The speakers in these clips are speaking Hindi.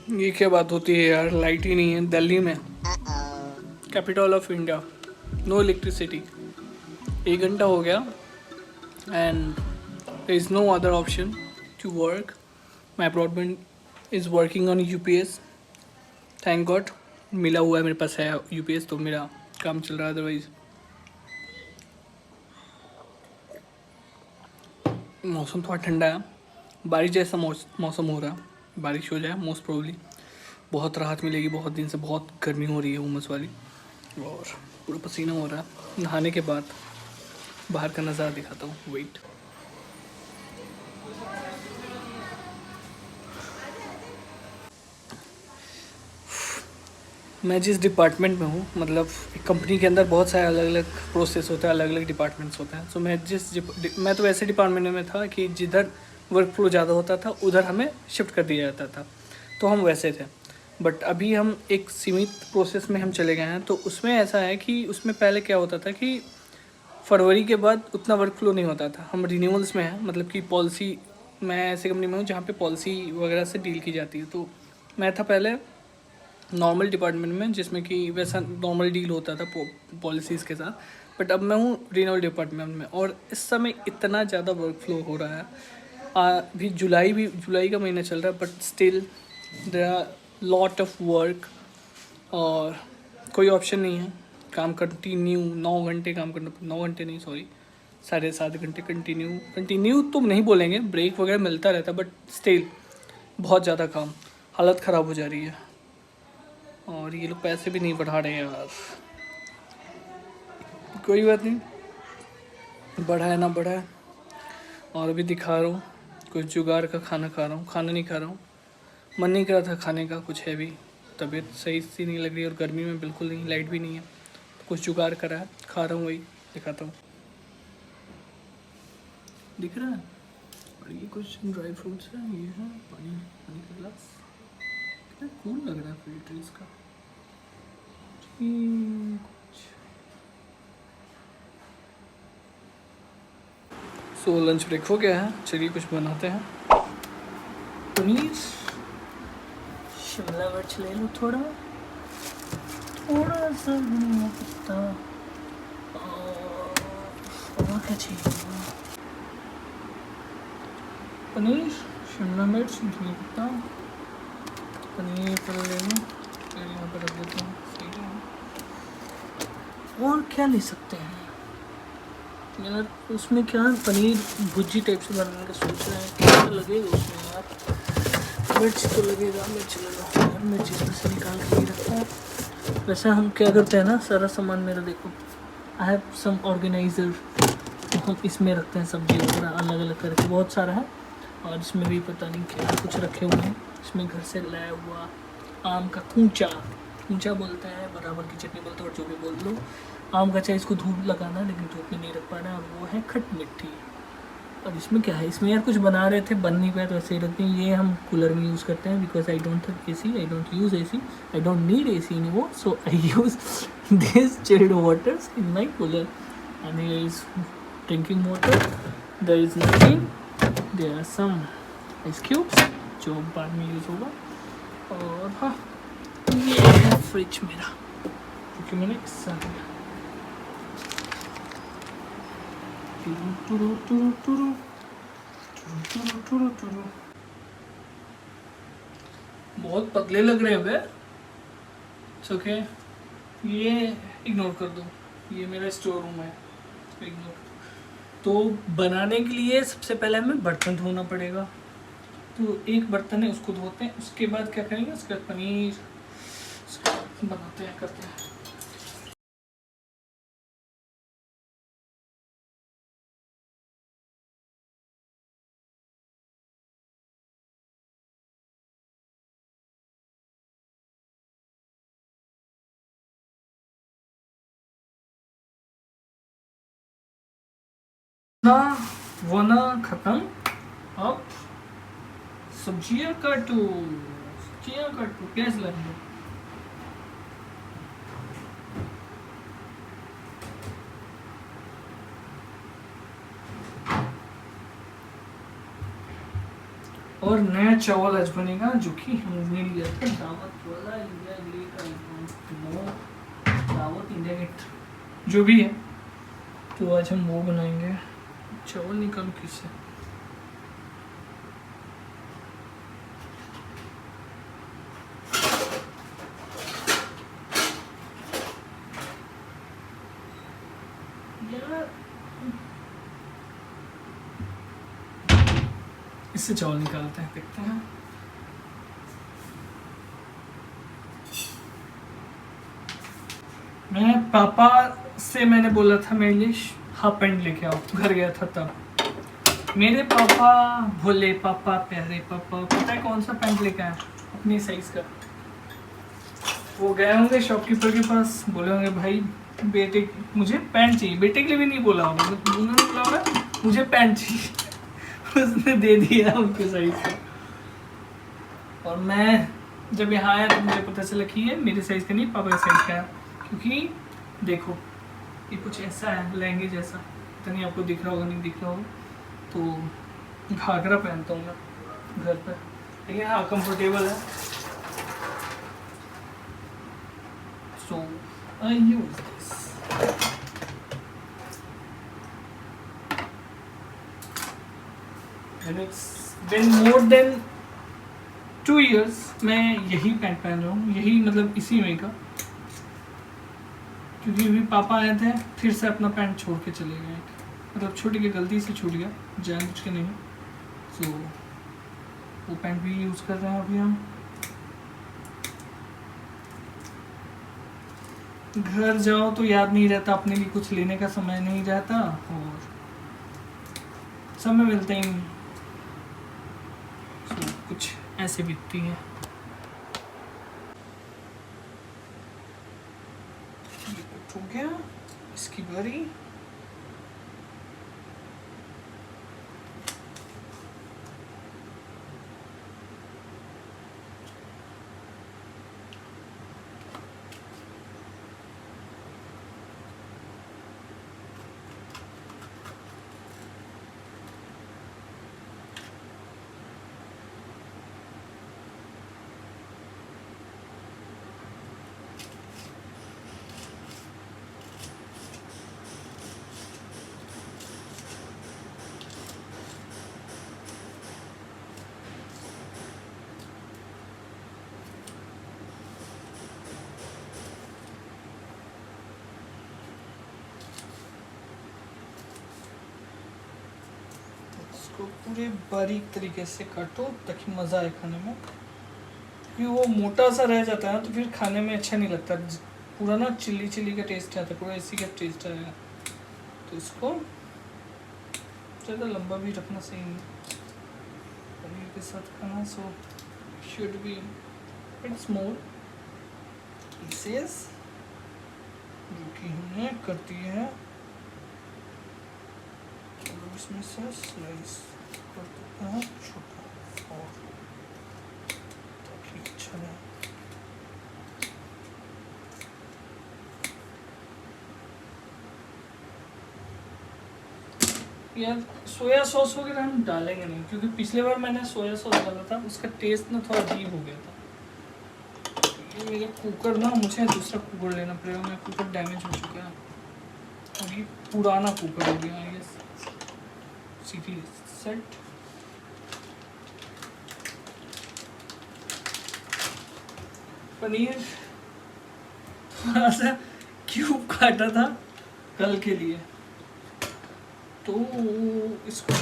ये क्या बात होती है यार, लाइट ही नहीं है दिल्ली में, capital of India, no electricity. 1 घंटा हो गया and there is no other option to work. My broadband is working on UPS, thank God. मिला हुआ है मेरे पास है यूपीएस, तो मेरा काम चल रहा है। अदरवाइज मौसम थोड़ा ठंडा है, बारिश जैसा मौसम हो रहा है। बारिश हो जाए मोस्ट प्रोबेबली बहुत राहत मिलेगी। बहुत दिन से बहुत गर्मी हो रही है उमस वाली, और पूरा पसीना हो रहा है। नहाने के बाद बाहर का नज़ारा दिखाता हूँ, वेट। मैं जिस डिपार्टमेंट में हूँ, मतलब एक कंपनी के अंदर बहुत सारे अलग अलग प्रोसेस होते हैं, अलग अलग डिपार्टमेंट्स होते हैं। सो मैं तो ऐसे डिपार्टमेंट में था कि जिधर वर्क फ्लो ज़्यादा होता था उधर हमें शिफ्ट कर दिया जाता था, तो हम वैसे थे। बट अभी हम एक सीमित प्रोसेस में हम चले गए हैं। तो उसमें ऐसा है कि उसमें पहले क्या होता था कि फरवरी के बाद उतना वर्क फ्लो नहीं होता था। हम रिन्यूअल्स में हैं, मतलब कि पॉलिसी, मैं ऐसे कंपनी में हूँ जहाँ पे पॉलिसी वगैरह से डील की जाती है। तो मैं था पहले नॉर्मल डिपार्टमेंट में, जिसमें कि वैसा नॉर्मल डील होता था पॉलिसीज़ के साथ। बट अब मैं हूँ रिन्यूअल डिपार्टमेंट में, और इस समय इतना ज़्यादा वर्क फ्लो हो रहा है। अभी जुलाई का महीना चल रहा है, but still there are lot of work, और कोई ऑप्शन नहीं है। काम कंटिन्यू 9 घंटे काम करना, 9 घंटे नहीं सॉरी, 7.5 घंटे कंटिन्यू। कंटिन्यू तो नहीं बोलेंगे, ब्रेक वगैरह मिलता रहता, बट स्टिल बहुत ज़्यादा काम, हालत ख़राब हो जा रही है। और ये लोग पैसे भी नहीं बढ़ा रहे हैं यार। कोई बात नहीं, बढ़ा है ना बढ़ा है। और अभी दिखा रहा हूँ कुछ जुगाड़ का खाना खा रहा हूँ, खाना नहीं खा रहा हूँ। मन नहीं कर रहा था खाने का कुछ हैवी, तबीयत सही सी नहीं लग रही, और गर्मी में बिल्कुल नहीं, लाइट भी नहीं है। कुछ जुगाड़ करा है, खा रहा हूँ, वही दिखाता हूँ। दिख रहा है, और ये कुछ ड्राई फ्रूट्स है, ये है पानी, पानी का गिलास। कितना कूल लग रहा है फिल्टर इसका। कुछ सो लंच ब्रेक हो गया है, चलिए कुछ बनाते हैं। पनीर, शिमला मिर्च ले लो थोड़ा, थोड़ा सा धनिया पत्ता, और क्या चाहिए? पनीर, शिमला मिर्च, धनिया पत्ता, पनीर पर ले लो, फिर यहाँ पर रख देता हूँ, सही है। और क्या ले सकते हैं यार, उसमें क्या पनीर भुर्जी टाइप से बनाने का सोच रहे हैं, क्या लगेगा उसमें यार? मिर्च तो लगेगा, मिर्च ले लो यार, मिर्च इसमें से निकाल के ही रखता है। वैसे हम क्या करते हैं ना, सारा सामान मेरा देखो, आई हैव सम ऑर्गेनाइजर, तो हम इसमें रखते हैं सब्जी वगैरह अलग अलग करके, बहुत सारा है। और इसमें भी पता नहीं क्या कुछ रखे हुए हैं। इसमें घर से लाया हुआ आम का कूचा, कूचा बोलते हैं, बराबर की चटनी बोलते हैं, और जो भी बोल लो। आम का चाहे इसको धूप लगाना, लेकिन धूप में नहीं रख पा रहा है, और वो है खट मिट्टी। और इसमें क्या है, इसमें यार कुछ बना रहे थे, बन नहीं पाया तो ऐसे ही रखते हैं। ये हम कूलर में यूज़ करते हैं, because I don't have AC, I don't use AC, I don't need AC anymore, so I use this chilled waters in my cooler. And here is drinking water, there is nothing, there are some ice cubes जो बाद में यूज़ होगा। और हाँ, ये है फ्रिज मेरा, क्योंकि मैंने साथ बहुत पतले लग रहे हैं वे, ओके, ये इग्नोर कर दो, ये मेरा स्टोर रूम है, इग्नोर। तो बनाने के लिए सबसे पहले हमें बर्तन धोना पड़ेगा। तो एक बर्तन है, उसको धोते हैं, उसके बाद क्या करेंगे, उसके बाद पनीर बनाते हैं, करते हैं। ना वना खत्म, अब सब्जियां काटो, सब्जियां काटो, प्याज लगेंगे। और नया चावल आज बनेगा जो कि हमने लिया था दावत वाला इंडिया गेट दावत इंडिया गेट जो भी है, तो आज हम वो बनाएंगे। चावल निकालूं किससे? इससे चावल निकालते हैं, देखते हैं। मैं पापा से मैंने बोला था मेरे लिए हाफ पैंट लेके आओ, घर गया था तब। मेरे पापा भोले पापा, प्यारे पापा, पता है कौन सा पैंट लेके आए? अपनी साइज का। वो गए होंगे शॉपकीपर के पास, बोले होंगे भाई बेटे मुझे पैंट चाहिए। बेटे के लिए भी नहीं बोला होगा, उन्होंने बोला होगा मुझे पैंट चाहिए। उसने दे दिया उनके साइज का। और मैं जब यहाँ आया तो मुझे पता चला कि ये मेरे साइज का नहीं, पापा के साइज का है। क्योंकि देखो ये कुछ ऐसा है लहंगे जैसा, पता नहीं आपको दिख रहा होगा नहीं दिख रहा होगा। तो घाघरा पहनता हूँ मैं घर पर, लेकिन हाँ कंफर्टेबल है। So I use this. And it's been more than 2 years मैं यही पैंट पहन रहा हूँ, यही मतलब इसी में का। क्योंकि अभी पापा आए थे फिर से अपना पैंट छोड़ के चले गए, मतलब छूट गया, गलती से छूट गया, जानबूझ के नहीं। तो वो पैंट भी यूज़ कर रहे हैं अभी हम। घर जाओ तो याद नहीं रहता, अपने लिए कुछ लेने का समय नहीं रहता और समय मिलते ही नहीं। कुछ ऐसे बीतती है। हो गया इसकी बारी। इसको पूरे बारीक तरीके से काटो ताकि मज़ा आए खाने में। क्योंकि वो मोटा सा रह जाता है तो फिर खाने में अच्छा नहीं लगता, पूरा ना चिल्ली चिल्ली का टेस्ट आता है, पूरा इसी का टेस्ट आएगा। तो इसको ज़्यादा लंबा भी रखना सही नहीं, पनीर के साथ खाना। So should be it small pieces जो कि हमने कर दिए हैं। इसमें से स्लाइस कर देते हैं छोटा, और ताकि अच्छा रहे। यार सोया सॉस वगैरह हम डालेंगे नहीं, क्योंकि पिछले बार मैंने सोया सॉस डाला था, उसका टेस्ट ना थोड़ा अजीब हो गया था। ये मेरा कुकर ना, मुझे दूसरा कुकर लेना पड़ेगा, मेरा कुकर डैमेज हो चुका है, अभी पुराना कुकर हो गया है। सीटी सेट। पनीर थोड़ा सा क्यूब काटा था कल के लिए, तो इसको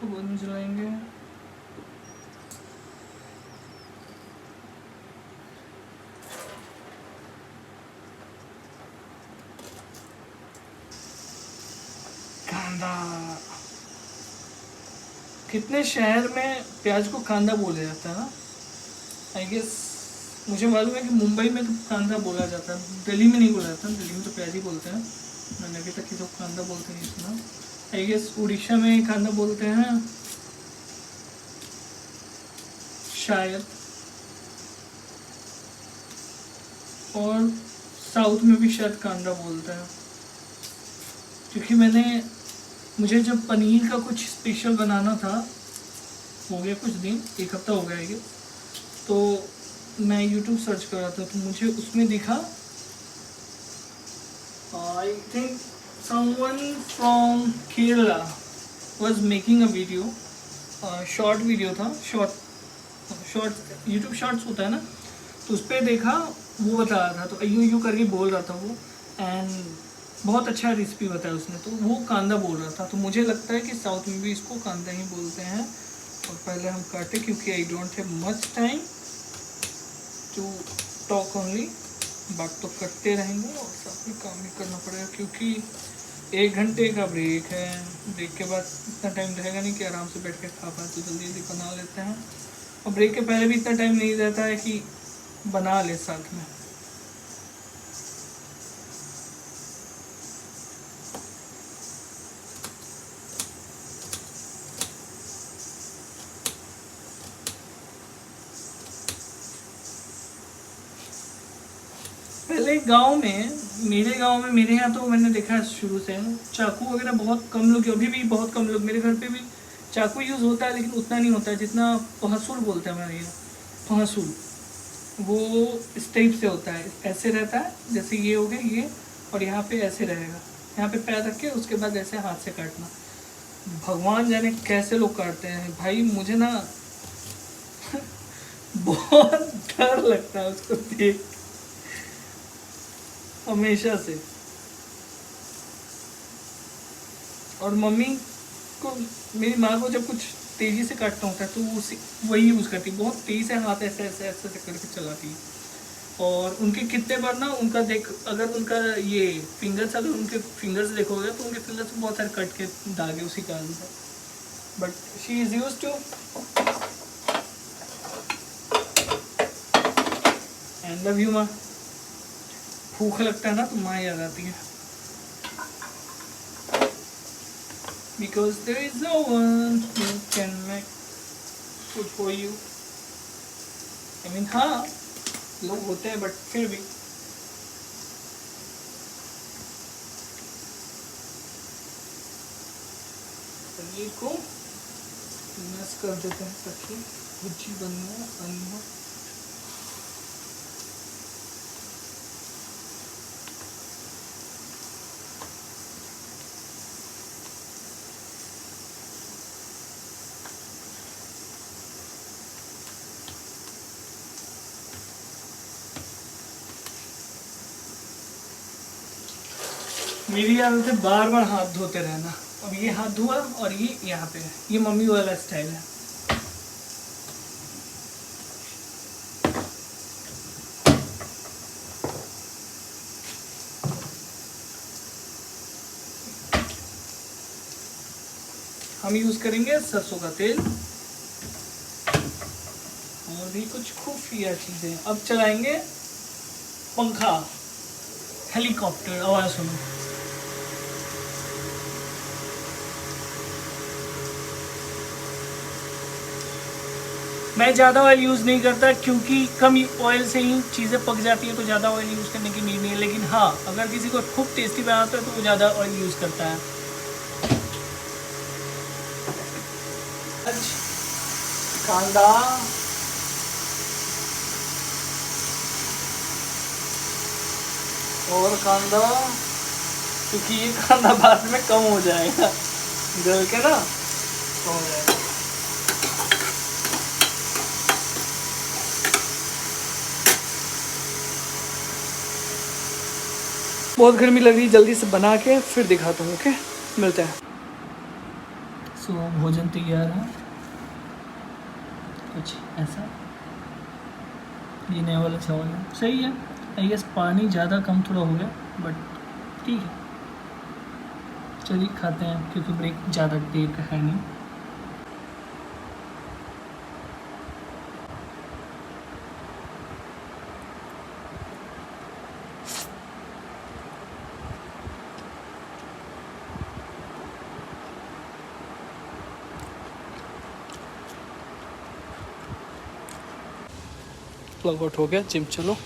बंद जलाएंगे। कांदा, कितने शहर में प्याज को कांदा बोला जाता है ना? आई गेस मुझे मालूम है कि मुंबई में तो कांदा बोला जाता है, दिल्ली में नहीं बोला जाता, दिल्ली में तो प्याज ही बोलते हैं। मैंने अभी तक किसी को कांदा बोलते नहीं सुना। आई गेस उड़ीसा में कांदा बोलते हैं, शायद, और साउथ में भी शायद कांदा बोलते हैं। क्योंकि मुझे जब पनीर का कुछ स्पेशल बनाना था, हो गया कुछ दिन, 1 हफ्ता हो गया है, तो मैं यूट्यूब सर्च कर रहा था, तो मुझे उसमें दिखा, I think someone from Kerala was making a video, short video था, शॉर्ट यूट्यूब शॉर्ट्स होता है ना, तो उस पर देखा, वो बता रहा था, तो यूं करके बोल रहा था वो, एंड बहुत अच्छा रेसिपी बताया उसने, तो वो कांदा बोल रहा था। तो मुझे लगता है कि साउथ में भी इसको कांदा ही बोलते हैं। और पहले हम काटे, क्योंकि I don't have much time to talk only, बात तो करते रहेंगे और साथ में काम भी करना पड़ेगा, क्योंकि 1 घंटे का ब्रेक है। ब्रेक के बाद इतना टाइम रहेगा नहीं कि आराम से बैठ के खा पाए, तो जल्दी जल्दी बना लेते हैं। और ब्रेक के पहले भी इतना टाइम नहीं रहता है कि बना ले साथ में। पहले मेरे गांव में मेरे यहाँ तो मैंने देखा है शुरू से चाकू वगैरह बहुत कम लोग, अभी भी बहुत कम लोग, मेरे घर पे भी चाकू यूज़ होता है, लेकिन उतना नहीं होता है जितना पहसुल बोलते हैं हमारे यहाँ। पहसुल वो इस टाइप से होता है, ऐसे रहता है, जैसे ये हो गया ये, और यहाँ पे ऐसे रहेगा, यहाँ पे पैर रख के उसके बाद ऐसे हाथ से काटना। भगवान जाने कैसे लोग काटते हैं भाई, मुझे ना बहुत डर लगता है उसको देख, हमेशा से। और मम्मी को, मेरी माँ को जब कुछ तेज़ी से काटना होता है तो वो वही यूज़ करती, बहुत तेज़ी से हाथ ऐसे ऐसे ऐसे ऐसे करके चलाती है। और उनके कितने बार ना, उनका देख, अगर उनका ये फिंगर्स, अगर उनके फिंगर्स देखोगे तो उनके फिंगर्स में बहुत सारे कट के दागे उसी कारण से। But she is used to, and love you माँ। भूख लगता है ना तो माँ याद आती है, because there is no one who can make food for you. I mean, हाँ लोग होते हैं, बट फिर भी। पनीर को मैश कर देते हैं ताकि भुर्जी बनना आसानी हो। मेरी आदत है बार बार हाथ धोते रहना। अब ये हाथ धोआ और ये यहाँ पे है, ये मम्मी वाला स्टाइल है। हम यूज करेंगे सरसों का तेल और भी कुछ खुफिया चीजें। अब चलाएंगे पंखा, हेलीकॉप्टर, आवाज सुनो। मैं ज़्यादा ऑयल यूज़ नहीं करता, क्योंकि कम ऑयल से ही चीज़ें पक जाती हैं, तो ज़्यादा ऑयल यूज़ करने की नीड नहीं है। लेकिन हाँ, अगर किसी को खूब टेस्टी बनाता है तो वो ज़्यादा ऑयल यूज़ करता है। कांदा, और कांदा, क्योंकि ये कांदा बाद में कम हो जाएगा, गल के ना कम हो जाएगा। बहुत गर्मी लग रही, जल्दी से बना के फिर दिखाता हूँ। ओके, मिलते हैं। सो भोजन तैयार है, कुछ ऐसा। ये नया वाला चावल है, सही है। आई गेस पानी ज़्यादा कम थोड़ा हो गया, बट ठीक है। चलिए खाते हैं, क्योंकि ब्रेक ज़्यादा देर का है नहीं। प्लग आउट हो गया, जिम चलो।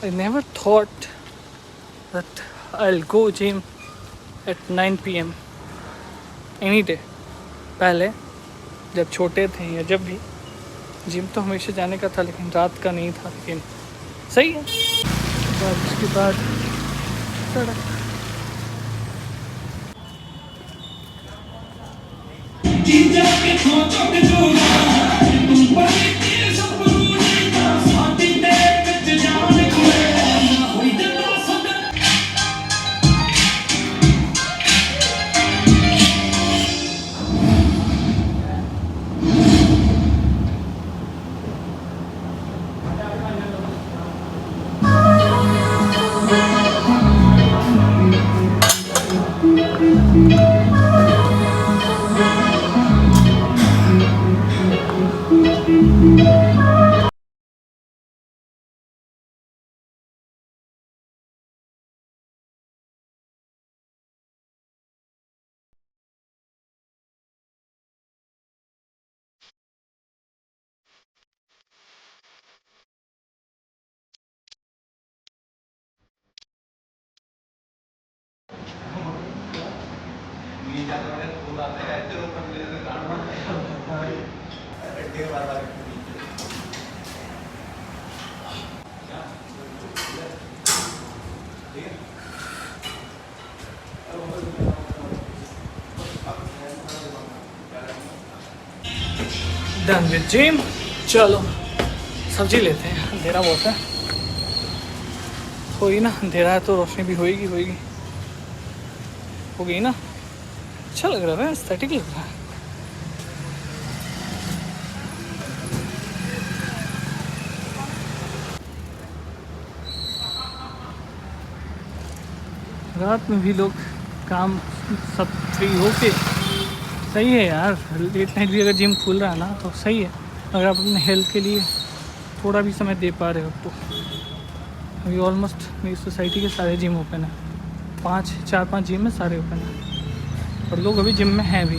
I never thought that I'll go gym at 9 PM any day। पहले जब छोटे थे या जब भी, जिम तो हमेशा जाने का था, लेकिन रात का नहीं था। लेकिन सही है। और उसके बाद सड़क। Done with gym. चलो सब्जी लेते हैं, अंधेरा बहुत है। होगी ना, अंधेरा है तो रोशनी भी होएगी हो गई ना। अच्छा लग रहा है, एस्थेटिक लग रहा है। रात में भी लोग काम सब फ्री होके, सही है यार। लेट नाइट भी अगर जिम खुल रहा है ना तो सही है। अगर आप अपने हेल्थ के लिए थोड़ा भी समय दे पा रहे हो तो। अभी ऑलमोस्ट मेरी सोसाइटी के सारे जिम ओपन है, 4-5 जिम में सारे ओपन हैं, और लोग अभी जिम में हैं भी।